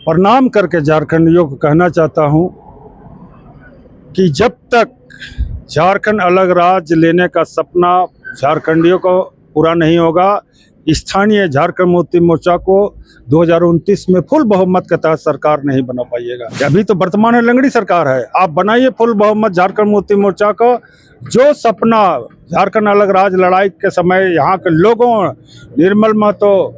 प्रणाम करके झारखंडियों को कहना चाहता हूं कि जब तक झारखंड अलग राज्य लेने का सपना झारखंडियों को पूरा नहीं होगा, स्थानीय झारखंड मुक्ति मोर्चा को 2029 में फुल बहुमत के तहत सरकार नहीं बना पाइएगा। अभी तो वर्तमान में लंगड़ी सरकार है, आप बनाइए फुल बहुमत झारखंड मुक्ति मोर्चा को। जो सपना झारखंड अलग राज्य लड़ाई के समय यहाँ के लोगों, निर्मल महतो,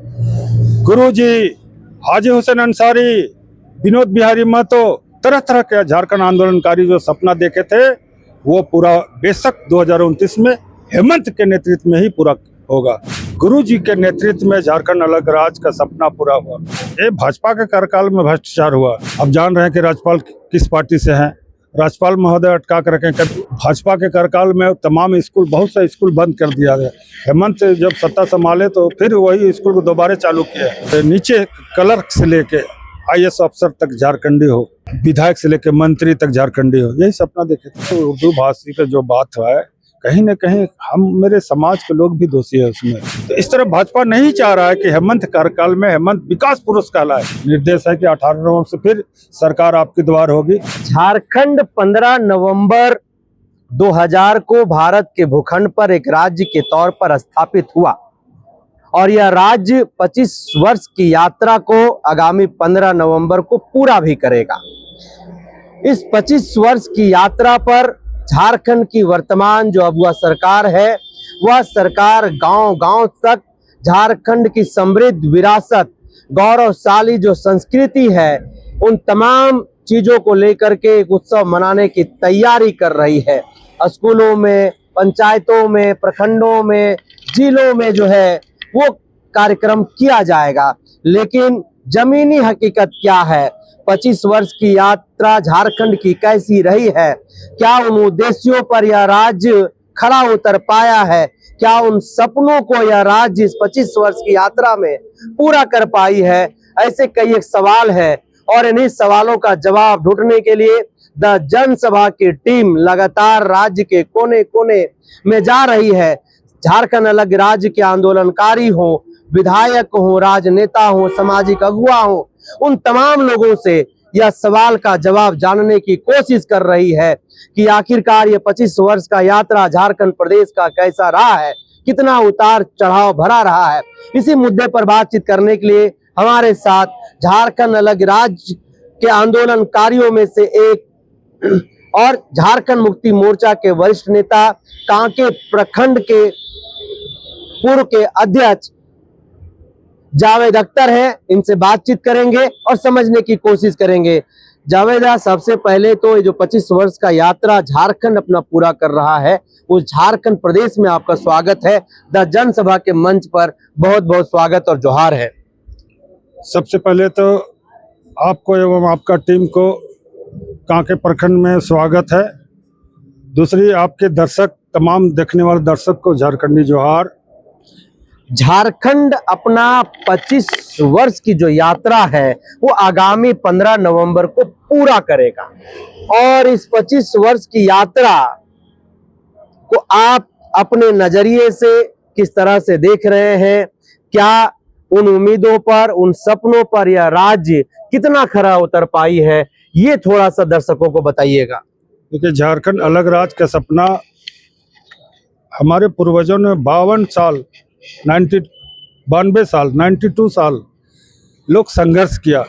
गुरुजी, हाजी हुसैन अंसारी, विनोद बिहारी महतो, तरह तरह के झारखंड आंदोलनकारी जो सपना देखे थे, वो पूरा बेशक 2029 में हेमंत के नेतृत्व में ही पूरा होगा। गुरुजी के नेतृत्व में झारखंड अलग राज्य का सपना पूरा हुआ। ये भाजपा के कार्यकाल में भ्रष्टाचार हुआ। अब जान रहे हैं कि राज्यपाल किस पार्टी से हैं। राज्यपाल महोदय अटका कर रखें। भाजपा के कार्यकाल में तमाम स्कूल, बहुत से स्कूल बंद कर दिया गया। हेमंत जब सत्ता संभाले तो फिर वही स्कूल को दोबारा चालू किया। तो नीचे क्लर्क से लेके IAS अफसर तक झारखंडी हो, विधायक से लेके मंत्री तक झारखंडी हो, यही सपना देखे थे। तो उर्दू भाषी का जो बात है, कहीं न कहीं हम, मेरे समाज के लोग भी दोषी है उसमें। तो इस तरह भाजपा नहीं चाह रहा है कि हेमंत कार्यकाल में हेमंत विकास पुरुष कहलाए। निर्देश है कि 18 नवंबर से फिर सरकार आपके द्वार होगी। झारखंड 15 नवंबर 2000 को भारत के भूखंड पर एक राज्य के तौर पर स्थापित हुआ और यह राज्य 25 वर्ष की यात्रा को आगामी 15 नवंबर को पूरा भी करेगा। इस 25 वर्ष की यात्रा पर झारखंड की वर्तमान जो अब वह सरकार है, वह सरकार गांव-गांव तक झारखंड की समृद्ध विरासत, गौरवशाली जो संस्कृति है, उन तमाम चीजों को लेकर के एक उत्सव मनाने की तैयारी कर रही है। स्कूलों में, पंचायतों में, प्रखंडों में, जिलों में जो है वो कार्यक्रम किया जाएगा। लेकिन जमीनी हकीकत क्या है? 25 वर्ष की यात्रा झारखंड की कैसी रही है? क्या उन उद्देश्यों पर यह राज्य खरा उतर पाया है? क्या उन सपनों को यह राज्य इस 25 वर्ष की यात्रा में पूरा कर पाई है? ऐसे कई एक सवाल है और इन्हीं सवालों का जवाब ढूंढने के लिए द जनसभा की टीम लगातार राज्य के कोने कोने में जा रही है। झारखंड अलग राज्य के आंदोलनकारी हो, विधायक हो, राजनेता हो, सामाजिक अगुवा हो, उन तमाम लोगों से यह सवाल का जवाब जानने की कोशिश कर रही है कि आखिरकार ये 25 वर्ष का यात्रा झारखंड प्रदेश का कैसा रहा है, कितना उतार चढ़ाव भरा रहा है। इसी मुद्दे पर बातचीत करने के लिए हमारे साथ झारखंड अलग राज्य के आंदोलनकारियों में से एक और झारखंड मुक्ति मोर्चा के वरिष्ठ नेता, कांके प्रखंड के पूर्व के अध्यक्ष जावेद अख्तर है। इनसे बातचीत करेंगे और समझने की कोशिश करेंगे। जावेदा, सबसे पहले तो ये जो 25 वर्ष का यात्रा झारखंड अपना पूरा कर रहा है, उस झारखंड प्रदेश में आपका स्वागत है। द जनसभा के मंच पर बहुत बहुत स्वागत और जोहार है। सबसे पहले तो आपको एवं आपका टीम को कांके प्रखंड में स्वागत है। दूसरी, आपके दर्शक, तमाम देखने वाले दर्शक को झारखंडी जोहार। झारखंड अपना 25 वर्ष की जो यात्रा है वो आगामी 15 नवंबर को पूरा करेगा और इस 25 वर्ष की यात्रा को आप अपने नजरिए से किस तरह से देख रहे हैं? क्या उन उम्मीदों पर, उन सपनों पर यह राज्य कितना खरा उतर पाई है? ये थोड़ा सा दर्शकों को बताइएगा। देखिए, झारखंड अलग राज्य का सपना हमारे पूर्वजों ने 52 साल 92 साल लोग संघर्ष किया।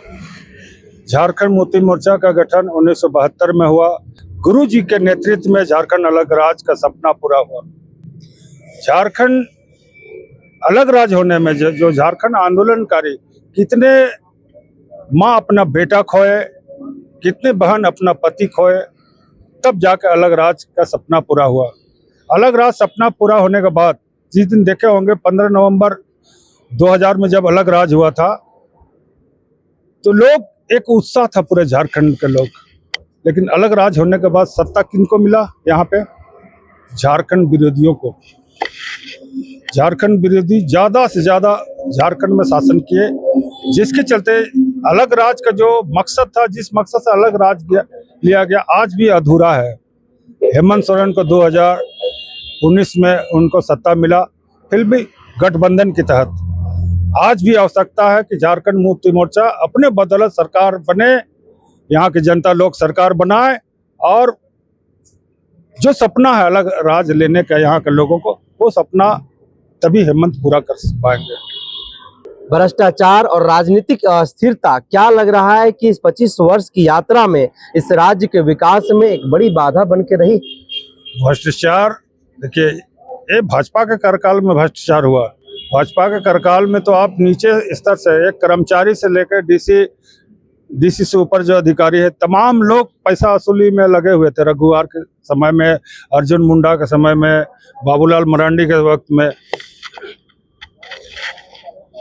झारखंड मुक्ति मोर्चा का गठन 1972 में हुआ। गुरुजी के नेतृत्व में झारखंड अलग राज्य का सपना पूरा हुआ। झारखंड अलग राज्य होने में जो झारखंड आंदोलनकारी, कितने माँ अपना बेटा खोए, कितने बहन अपना पति खोए, तब जाकर अलग राज्य का सपना पूरा हुआ। अलग राज्य सपना पूरा होने के बाद, जिस दिन देखे होंगे 15 नवंबर 2000 में जब अलग राज्य हुआ था, तो लोग, एक उत्साह था पूरे झारखंड के लोग। लेकिन अलग राज्य होने के बाद सत्ता किनको मिला? यहाँ पे झारखंड विरोधियों को। झारखंड विरोधी ज्यादा से ज्यादा झारखंड में शासन किए, जिसके चलते अलग राज्य का जो मकसद था, जिस मकसद से अलग राज्य लिया गया, आज भी अधूरा है। हेमंत सोरेन को 2019 में उनको सत्ता मिला, फिर भी गठबंधन के तहत। आज भी आवश्यकता है कि झारखंड मुक्ति मोर्चा अपने बदौलत सरकार बने, यहाँ की जनता लोग सरकार बनाए, और जो सपना है अलग राज लेने का यहाँ के लोगों को, वो सपना तभी हेमंत पूरा कर पाएंगे। भ्रष्टाचार और राजनीतिक अस्थिरता, क्या लग रहा है कि इस 25 वर्ष की यात्रा में इस राज्य के विकास में एक बड़ी बाधा बन के रही? भ्रष्टाचार, देखिए, ये भाजपा के कार्यकाल में भ्रष्टाचार हुआ। भाजपा के कार्यकाल में तो आप नीचे स्तर से एक कर्मचारी से लेकर डीसी से ऊपर जो अधिकारी है, तमाम लोग पैसा वसूली में लगे हुए थे। रघुवर के समय में, अर्जुन मुंडा के समय में, बाबूलाल मरांडी के वक्त में,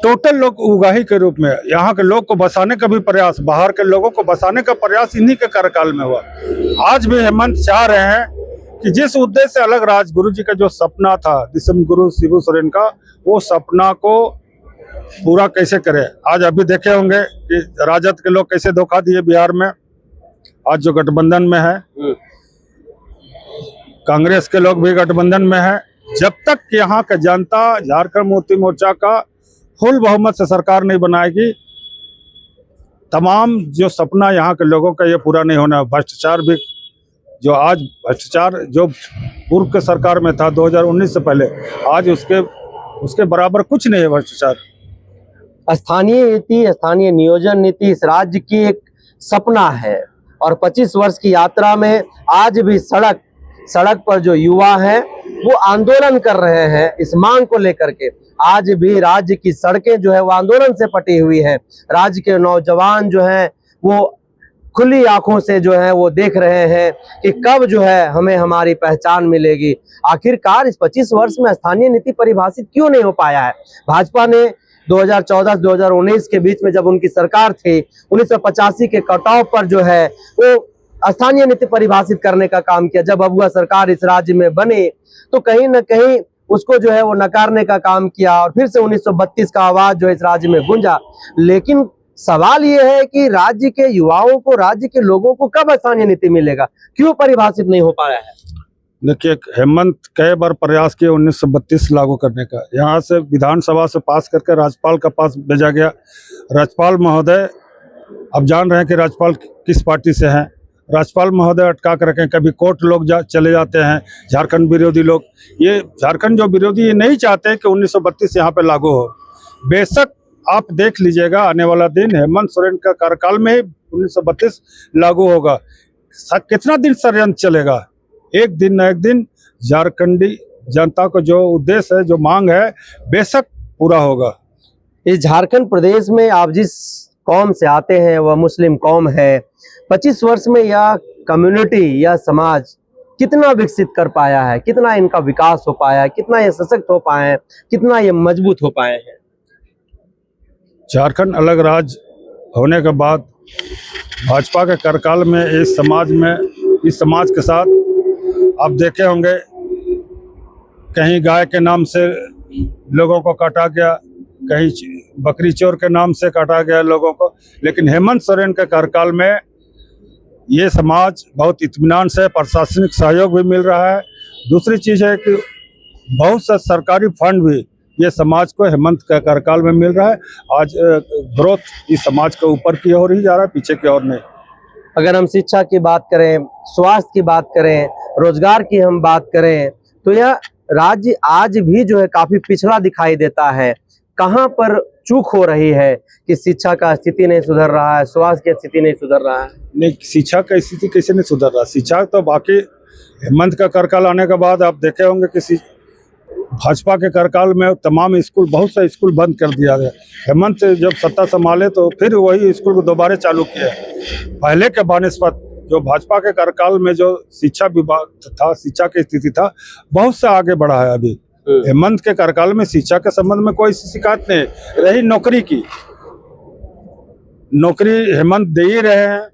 टोटल लोग उगाही के रूप में यहाँ के लोग को बसाने का भी प्रयास, बाहर के लोगों को बसाने का प्रयास इन्हीं के कार्यकाल में हुआ। आज भी हेमंत चाह रहे हैं कि जिस उद्देश्य से अलग राज, गुरु जी का जो सपना था, दिसम गुरु शिबू सोरेन का, वो सपना को पूरा कैसे करे। आज अभी देखे होंगे कि राजद के लोग कैसे धोखा दिए बिहार में। आज जो गठबंधन में है, कांग्रेस के लोग भी गठबंधन में है। जब तक यहाँ का जनता झारखंड मुक्ति मोर्चा का फुल बहुमत से सरकार नहीं बनाएगी, तमाम जो सपना यहाँ के लोगों का ये पूरा नहीं होना। भ्रष्टाचार भी, जो आज भ्रष्टाचार जो पूर्व के सरकार में था 2019 से पहले, आज उसके बराबर कुछ नहीं है भ्रष्टाचार। स्थानीय नीति, स्थानीय नियोजन नीति इस राज्य की एक सपना है, और 25 वर्ष की यात्रा में आज भी सड़क पर जो युवा हैं वो आंदोलन कर रहे हैं इस मांग को लेकर के। आज भी राज्य की सड़कें जो है वो आंदोलन से पटी हुई है। राज्य के नौजवान जो हैं वो खुली आंखों से जो है वो देख रहे हैं कि कब जो है हमें हमारी पहचान मिलेगी। आखिरकार इस 25 वर्ष में स्थानीय नीति परिभाषित क्यों नहीं हो पाया है? भाजपा ने 2014 से 2019 के बीच में जब उनकी सरकार थी, 1985 के कटाव पर जो है वो स्थानीय नीति परिभाषित करने का काम किया। जब अबुआ सरकार इस राज्य में बनी तो कहीं न कहीं उसको जो है वो नकारने का काम किया, और फिर से 1932 का आवाज जो इस राज्य में गूंजा। लेकिन सवाल ये है कि राज्य के युवाओं को, राज्य के लोगों को कब स्थानीय नीति मिलेगा? क्यों परिभाषित नहीं हो पाया है? देखिए, हेमंत कई बार प्रयास किए 1932 लागू करने का। यहाँ से विधानसभा से पास करके राज्यपाल के पास भेजा गया। राज्यपाल महोदय, अब जान रहे हैं कि राज्यपाल किस पार्टी से हैं। राज्यपाल महोदय अटका कर रखें, कभी कोर्ट लोग चले जाते हैं, झारखंड विरोधी लोग। ये झारखंड जो विरोधी, ये नहीं चाहते कि 1932 यहाँ पे लागू हो। बेशक आप देख लीजिएगा, आने वाला दिन हेमंत सोरेन का कार्यकाल में ही 1932 लागू होगा। कितना दिन षड्यंत्र चलेगा? एक दिन न एक दिन झारखंडी जनता को जो उद्देश्य है, जो मांग है, बेशक पूरा होगा। इस झारखंड प्रदेश में आप जिस कौम से आते हैं वह मुस्लिम कौम है। 25 वर्ष में यह कम्युनिटी, यह समाज कितना विकसित कर पाया है, कितना इनका विकास हो पाया है, कितना ये सशक्त हो पाए हैं, कितना ये मजबूत हो पाए हैं? झारखंड अलग राज्य होने के बाद भाजपा के कार्यकाल में इस समाज के साथ आप देखे होंगे, कहीं गाय के नाम से लोगों को काटा गया, कहीं बकरी चोर के नाम से काटा गया लोगों को। लेकिन हेमंत सोरेन के कार्यकाल में ये समाज बहुत इत्मीनान से, प्रशासनिक सहयोग भी मिल रहा है। दूसरी चीज़ है कि बहुत सा सरकारी फंड भी ये समाज को हेमंत के कार्यकाल में मिल रहा है। आज ग्रोथ इस समाज के ऊपर की ओर ही जा रहा है, पीछे की ओर नहीं। अगर हम शिक्षा की बात करें, स्वास्थ्य की बात करें, रोजगार की हम बात करें, तो यह राज्य आज भी जो है काफी पिछड़ा दिखाई देता है। कहाँ पर चूक हो रही है कि शिक्षा का स्थिति नहीं सुधर रहा है, स्वास्थ्य की स्थिति नहीं सुधर रहा है? नहीं, शिक्षा का स्थिति कैसे नहीं सुधर रहा? शिक्षा तो बाकी हेमंत का कार्यकाल आने के बाद आप देखे होंगे कि भाजपा के कार्यकाल में तमाम स्कूल, बहुत से स्कूल बंद कर दिया गया। हेमंत जब सत्ता संभाले तो फिर वही स्कूल को दोबारा चालू किया। पहले के बानिस्पत जो भाजपा के कार्यकाल में जो शिक्षा विभाग था, शिक्षा की स्थिति था, बहुत से आगे बढ़ा है। अभी हेमंत के कार्यकाल में शिक्षा के संबंध में कोई शिकायत नहीं रही। नौकरी की, नौकरी हेमंत दे ही रहे हैं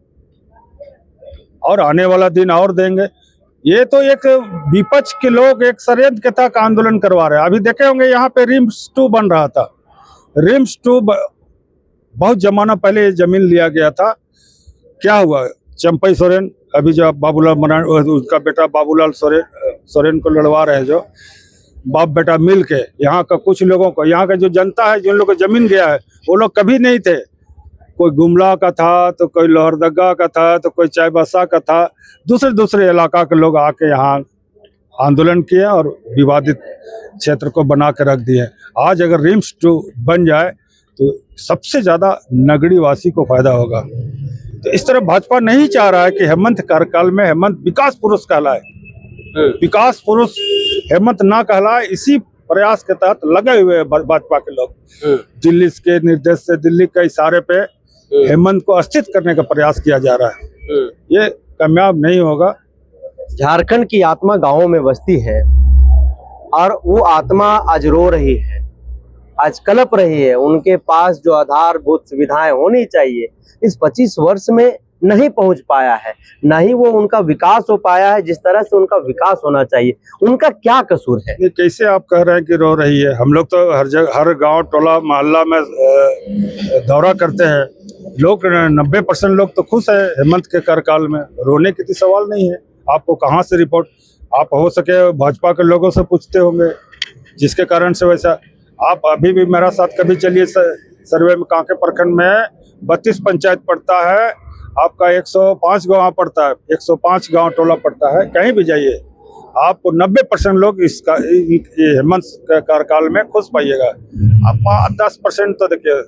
और आने वाला दिन और देंगे। ये तो एक विपक्ष के लोग एक षड्यंत्र के तहत आंदोलन करवा रहे हैं। अभी देखे होंगे यहाँ पे रिम्स 2 बन रहा था। रिम्स 2 बहुत जमाना पहले ये जमीन लिया गया था। क्या हुआ? चंपई सोरेन, अभी जो बाबूलाल मरांडी, उसका बेटा बाबूलाल सोरेन को लड़वा रहे हैं, जो बाप बेटा मिल के यहाँ का कुछ लोगों को, यहाँ का जो जनता है, जिन लोगों को जमीन गया है, वो लोग कभी नहीं थे। कोई गुमला का था, तो कोई लोहरदगा का था, तो कोई चाईबासा का था, दूसरे दूसरे इलाका के लोग आके यहाँ आंदोलन किए और विवादित क्षेत्र को बना के रख दिए। आज अगर रिम्स 2 बन जाए तो सबसे ज्यादा नगरी वासी को फायदा होगा। तो इस तरह भाजपा नहीं चाह रहा है कि हेमंत कार्यकाल में हेमंत विकास पुरुष कहलाए। विकास पुरुष हेमंत ना कहलाए, इसी प्रयास के तहत लगे हुए हैं भाजपा के लोग। दिल्ली के निर्देश से, दिल्ली के इशारे पे हेमंत को अस्थित करने का प्रयास किया जा रहा है। ये कामयाब नहीं होगा। झारखंड की आत्मा गांवों में बसती है और वो आत्मा आज रो रही है, आज कलप रही है। उनके पास जो आधारभूत सुविधाएं होनी चाहिए इस 25 वर्ष में नहीं पहुंच पाया है, ना ही वो उनका विकास हो पाया है जिस तरह से उनका विकास होना चाहिए। उनका क्या कसूर है? ये कैसे आप कह रहे हैं कि रो रही है? हम लोग तो हर जगह, हर गांव टोला मोहल्ला में दौरा करते हैं। लोग 90% लोग तो खुश है हेमंत के कार्यकाल में। रोने की तो सवाल नहीं है। आपको कहाँ से रिपोर्ट, आप हो सके भाजपा के लोगों से पूछते होंगे, जिसके कारण से वैसा। आप अभी भी मेरा साथ कभी चलिए सर्वे में, कांके प्रखंड में 32 पंचायत पड़ता है, आपका 105 गांव पड़ता है, 105 गांव टोला पड़ता है। कहीं भी जाइए आपको 90% लोग इसका हेमंत कार्यकाल में खुश पाइएगा। आप 5-10% तो देखिए,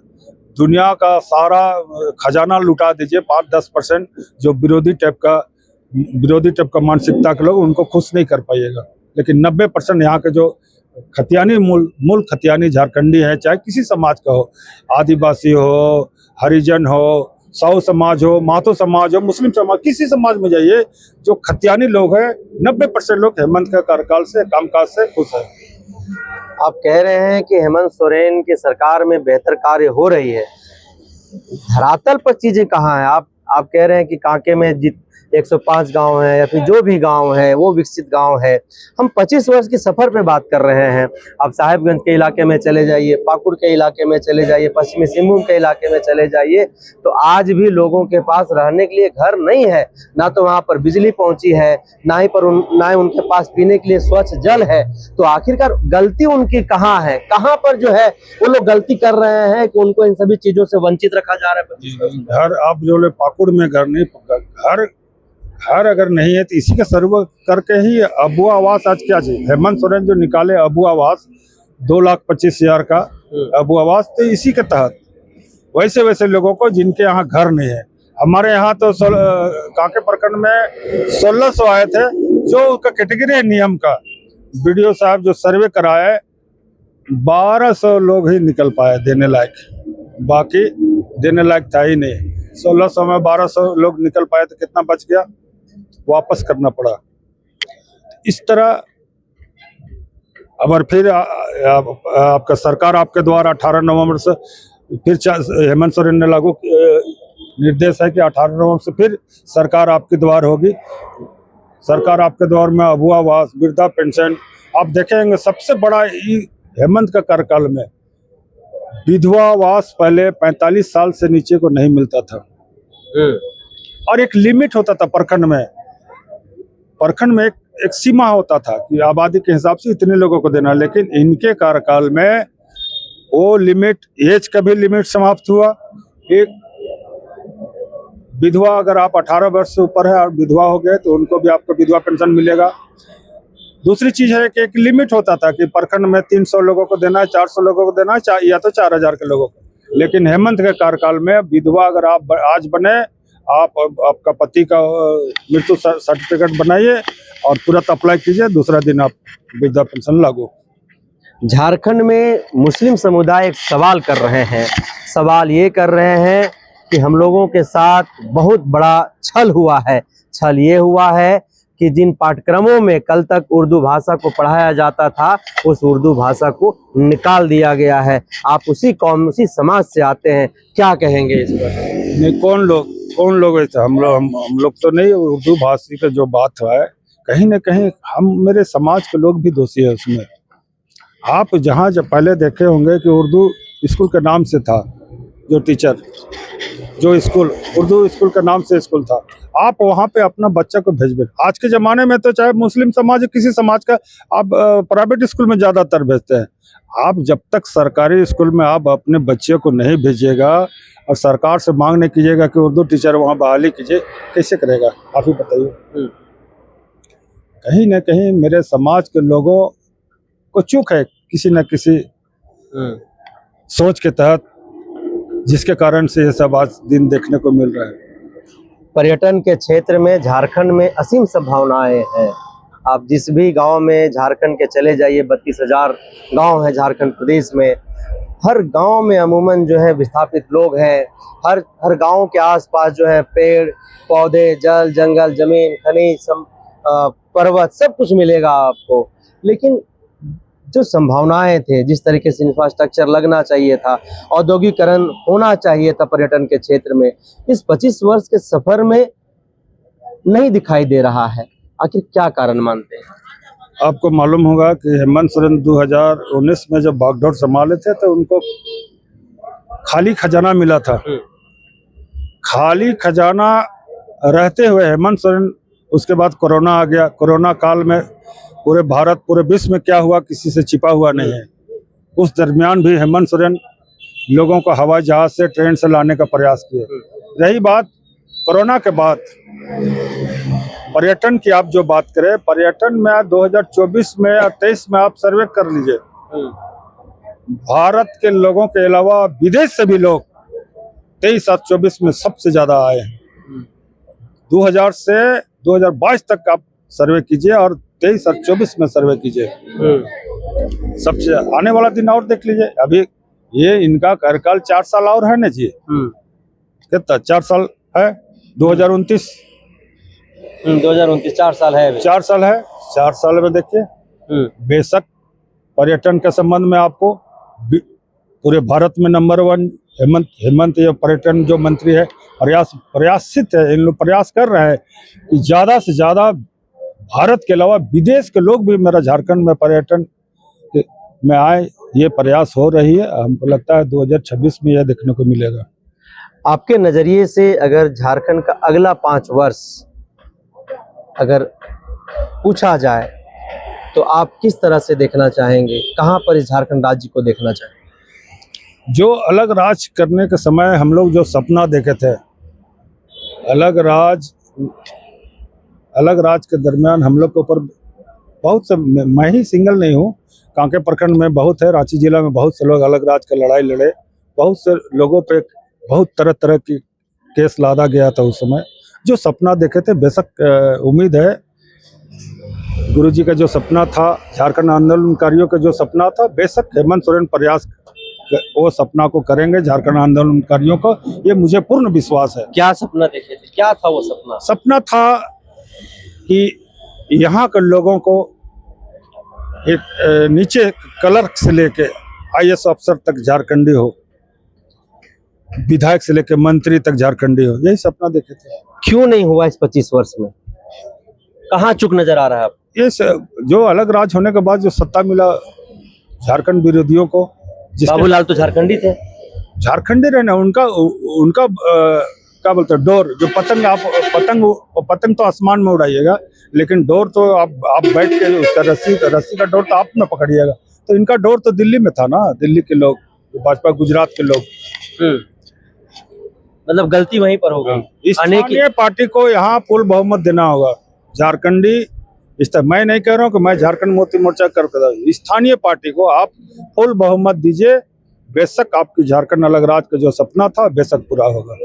दुनिया का सारा खजाना लुटा दीजिए, 5-10% जो विरोधी टाइप का मानसिकता के लोग, उनको खुश नहीं कर पाइएगा। लेकिन 90% यहाँ के जो खतियानी मूल खतियानी झारखंडी है, चाहे किसी समाज का हो, आदिवासी हो, हरिजन हो, साहू समाज हो, मातो समाज हो, मुस्लिम समाज, किसी समाज में जाइए, जो खतियानी लोग हैं, 90% लोग हेमंत के कार्यकाल से, कामकाज से खुश है। आप कह रहे हैं कि हेमंत सोरेन की सरकार में बेहतर कार्य हो रही है, धरातल पर चीजें कहाँ हैं? आप कह रहे हैं कि कांके में 105 गांव है या फिर जो भी गांव है वो विकसित गांव है। हम 25 वर्ष की सफर पे बात कर रहे हैं। आप साहेबगंज के इलाके में चले जाइए, पाकुड़ के इलाके में चले जाइए, पश्चिमी सिंहभूम के इलाके में चले जाइए, तो आज भी लोगों के पास रहने के लिए घर नहीं है। ना तो वहाँ पर बिजली पहुंची है, ना ही उनके पास पीने के लिए स्वच्छ जल है। तो आखिरकार गलती उनकी कहाँ है? कहाँ पर जो है वो लोग गलती कर रहे हैं कि उनको इन सभी चीजों से वंचित रखा जा रहा है? घर, आप जो पाकुड़ में घर नहीं, घर अगर नहीं है तो इसी का सर्वे करके ही अबू आवास। आज क्या चाहिए? हेमंत सोरेन जो निकाले अबू आवास 2,25,000 का अबू आवास, तो इसी के तहत वैसे लोगों को जिनके यहाँ घर नहीं है। हमारे यहाँ तो कांके प्रखंड में 1600 आए थे, जो उसका कैटेगरी है नियम का। बीडीओ साहब जो सर्वे कराए, 1200 लोग ही निकल पाए देने लायक, बाकी देने लायक था ही नहीं। 1600 में 1200 लोग निकल पाए तो कितना बच गया? वापस करना पड़ा। इस तरह अगर फिर आपका सरकार आपके द्वारा 18 नवंबर से फिर हेमंत सोरेन ने लागू निर्देश है कि 18 नवंबर से फिर सरकार आपके द्वार होगी। सरकार आपके द्वार में अबू आवास, वृद्धा पेंशन, आप देखेंगे सबसे बड़ा हेमंत का कार्यकाल में विधवा आवास पहले 45 साल से नीचे को नहीं मिलता था, और एक लिमिट होता था प्रखंड में एक सीमा होता था कि आबादी के हिसाब से इतने लोगों को देना। लेकिन इनके कार्यकाल में वो लिमिट, एज का भी लिमिट समाप्त हुआ। एक विधवा, अगर आप 18 वर्ष से ऊपर है और विधवा हो गए तो उनको भी आपको विधवा पेंशन मिलेगा। दूसरी चीज है कि एक लिमिट होता था कि प्रखंड में 300 लोगों को देना है, 400 लोगों को देना है, या तो 4000 के लोगों को। लेकिन हेमंत के कार्यकाल में विधवा अगर आप आज बने, आपका पति का मृत्यु सर्टिफिकेट बनाइए और तुरंत अप्लाई कीजिए, दूसरा दिन आप वृद्धा पेंशन लागू। झारखंड में मुस्लिम समुदाय एक सवाल कर रहे हैं। सवाल ये कर रहे हैं कि हम लोगों के साथ बहुत बड़ा छल हुआ है। छल ये हुआ है कि जिन पाठ्यक्रमों में कल तक उर्दू भाषा को पढ़ाया जाता था, उस उर्दू भाषा को निकाल दिया गया है। आप उसी कौम, उसी समाज से आते हैं, क्या कहेंगे इस पर? नहीं, कौन लोग ऐसे? हम लोग तो नहीं। उर्दू भाषा का जो बात है, कहीं ना कहीं मेरे समाज के लोग भी दोषी है उसमें। आप जब पहले देखे होंगे कि उर्दू स्कूल के नाम से था, जो टीचर, जो स्कूल, उर्दू स्कूल के नाम से स्कूल था, आप वहाँ पे अपना बच्चा को भेजबे। आज के ज़माने में तो चाहे मुस्लिम समाज किसी समाज का, आप प्राइवेट स्कूल में ज़्यादातर भेजते हैं। आप जब तक सरकारी स्कूल में आप अपने बच्चे को नहीं भेजिएगा और सरकार से मांग नहीं कीजिएगा कि उर्दू टीचर वहाँ बहाली कीजिए, कैसे करेगा आप ही बताइए। कहीं ना कहीं मेरे समाज के लोगों को चूक है किसी न किसी सोच के तहत, जिसके कारण से ये सब आज दिन देखने को मिल रहा है। पर्यटन के क्षेत्र में झारखंड में असीम संभावनाएं हैं। आप जिस भी गांव में झारखंड के चले जाइए, 32,000 गांव है झारखंड प्रदेश में, हर गांव में अमूमन जो है विस्थापित लोग हैं। हर गांव के आसपास जो है पेड़ पौधे, जल जंगल, जमीन, खनिज, पर्वत, सब कुछ मिलेगा आपको। लेकिन जो संभावनाएं थे, जिस तरीके से इंफ्रास्ट्रक्चर लगना चाहिए था, औद्योगिकरण होना चाहिए था पर्यटन के क्षेत्र में, इस 25 वर्ष के सफर में नहीं दिखाई दे रहा है। आखिर क्या कारण मानते हैं? आपको मालूम होगा कि हेमंत सोरेन 2019 में जब बागडोर संभाले थे तो उनको खाली खजाना मिला था। खाली खजाना रहते हुए हेमंत सोरेन, उसके बाद कोरोना आ गया। कोरोना काल में पूरे भारत, पूरे विश्व में क्या हुआ किसी से छिपा हुआ नहीं है। उस दरमियान भी हेमंत सोरेन लोगों को हवाई जहाज से, ट्रेन से लाने का प्रयास किए। रही बात कोरोना के बाद पर्यटन की, आप जो बात करें पर्यटन में 2024 में या 23 में आप सर्वे कर लीजिए, भारत के लोगों के अलावा विदेश से भी लोग 23 और 24 में सबसे ज्यादा आए हैं। 2000 से 2022 तक आप सर्वे कीजिए और 23 और 24 में सर्वे कीजिए, सबसे आने वाला दिन और देख लीजिए। अभी ये इनका कार्यकाल 4 साल और है ना जी, कितना 4 साल है, 2029 4 साल है। 4 साल है। 4 साल में देखिए, बेशक पर्यटन के संबंध में आपको पूरे भारत में नंबर 1 हेमंत ये पर्यटन जो मंत्री है, प्रयासित है, इन लोग प्रयास कर रहे हैं कि ज्यादा से ज्यादा भारत के अलावा विदेश के लोग भी मेरा झारखंड में पर्यटन में आए। ये प्रयास हो रही है। हमको लगता है 2026 में यह देखने को मिलेगा। आपके नजरिए से अगर झारखंड का अगला 5 वर्ष अगर पूछा जाए तो आप किस तरह से देखना चाहेंगे? कहां पर इस झारखंड राज्य को देखना चाहेंगे? जो अलग राज करने के समय हम लोग जो सपना देखे थे, अलग राज के दरमियान हम लोग के ऊपर बहुत से, मैं ही सिंगल नहीं हूँ, कांके प्रखंड में बहुत है, रांची जिला में बहुत से लोग अलग राज का लड़ाई लड़े। बहुत से लोगों पे बहुत तरह की केस लादा गया था उस समय। जो सपना देखे थे, बेशक उम्मीद है गुरुजी का जो सपना था, झारखंड आंदोलनकारियों का जो सपना था, बेशक हेमंत सोरेन प्रयास वो सपना को करेंगे झारखंड आंदोलनकारियों को, ये मुझे पूर्ण विश्वास है। क्या सपना देखे थे? क्या था वो सपना? सपना था कि यहाँ के लोगों को एक नीचे क्लर्क से लेके IAS अफसर तक झारखंडी हो, विधायक से लेके मंत्री तक झारखंडी हो, यही सपना देखे थे। क्यों नहीं हुआ इस 25 वर्ष में? कहाँ चूक नजर आ रहा है आपको? ये जो अलग राज होने के बाद जो सत्ता मिला झारखंड विरोधियों को, बाबूलाल तो झारखंडी थे। झारखंडी रहना उनका क्या बोलते हैं, डोर जो पतंग, आप पतंग तो आसमान में उड़ाइएगा, लेकिन डोर तो आप बैठ के उसका रस्सी का डोर तो आप में पकड़िएगा। तो इनका डोर तो दिल्ली में था ना, दिल्ली के लोग, भाजपा गुजरात के लोग। मतलब गलती वहीं पर होगी। स्थानीय पार्टी को यहाँ फुल बहुमत देना होगा। झारखंडी, इस तरह मैं नहीं कह रहा हूँ कि मैं झारखंड मुक्ति मोर्चा करता हूँ, स्थानीय पार्टी को आप फुल बहुमत दीजिए, बेशक आपकी झारखंड अलग राज का जो सपना था बेशक पूरा होगा।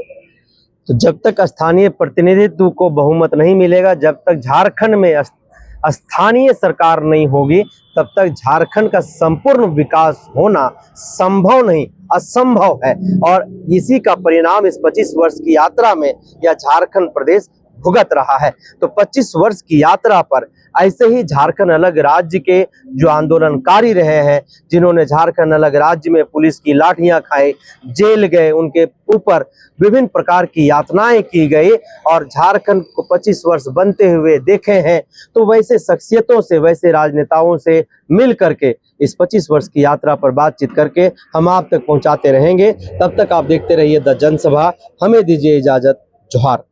तो जब तक स्थानीय प्रतिनिधित्व को बहुमत नहीं मिलेगा, जब तक झारखंड में स्थानीय सरकार नहीं होगी, तब तक झारखंड का संपूर्ण विकास होना संभव नहीं, असंभव है। और इसी का परिणाम इस 25 वर्ष की यात्रा में यह झारखंड प्रदेश भुगत रहा है। तो 25 वर्ष की यात्रा पर ऐसे ही झारखंड अलग राज्य के जो आंदोलनकारी रहे हैं, जिन्होंने झारखंड अलग राज्य में पुलिस की लाठियां खाई, जेल गए, उनके ऊपर विभिन्न प्रकार की यातनाएं की गई और झारखंड को 25 वर्ष बनते हुए देखे हैं, तो वैसे शख्सियतों से, वैसे राजनेताओं से मिल करके इस 25 वर्ष की यात्रा पर बातचीत करके हम आप तक पहुंचाते रहेंगे। तब तक आप देखते रहिए द जनसभा। हमें दीजिए इजाजत। जोहार।